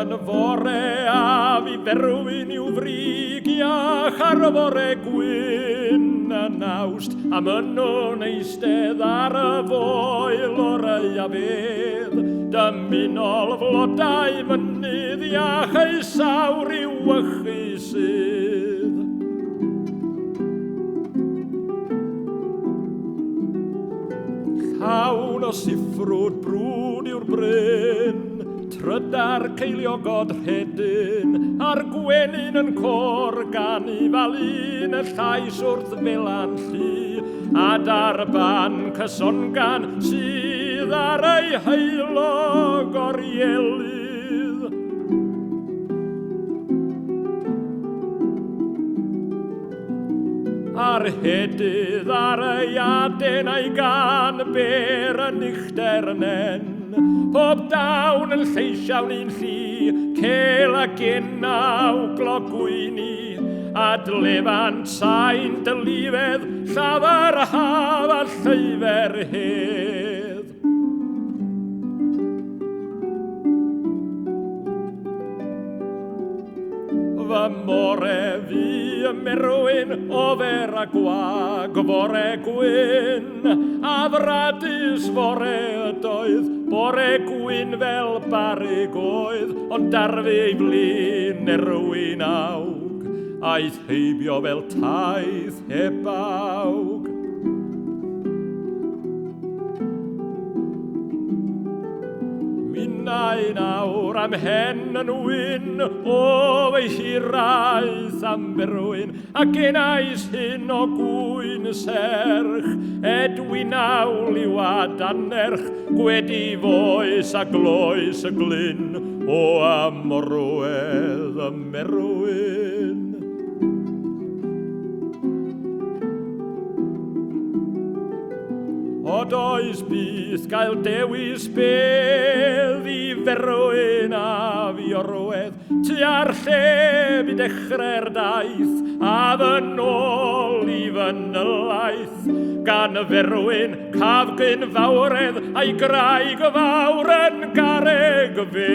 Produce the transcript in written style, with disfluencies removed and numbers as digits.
yn fore a fi ferwyn i'w frig iach ar y fore gwyn yn Awst a maen nhw'n eistedd ar y foel o'r eiafedd dymunol flodau mynydd iach ei sawr i'w wychu sydd. Llawn o siffrwd brwn yw'r bryn, trydar ceiliogod rhedyn, a'r gwenyn yn cor gan i falun y llais wrth felan llu, a darban cysongan sydd ar ei heilog o'r ielydd. A'r hedydd ar ei adenau gan ber yn uchdernen, pob dawn yn lleisiawn i'n llu, cel a genaw glogwyni, a dlefant sain dylifedd, llafar haf a lleifer hedd. Fy more fi y merwyn ofer a gwag fore gwyn, a fradus fore ydoedd, bore gwyn fel barig oedd, ond darfu ei flin erwyn awg, aeth heibio fel taith heb awg. Minnau nawr am hen yn wyn o fei hiraeth am berwyn, ac enais hyn o gwyn serch, edwyn awl i'w adanerch, gwedi foes a gloes y glyn o amorwedd y merwyn. O does byth gael dewis bedd i ferwyn a fiorwedd, tua'r lle bu dechrau'r daith, a fy nôl i fanylaeth, gan y ferwyn cafgyn fawredd a'i graig fawr yn garreg fe.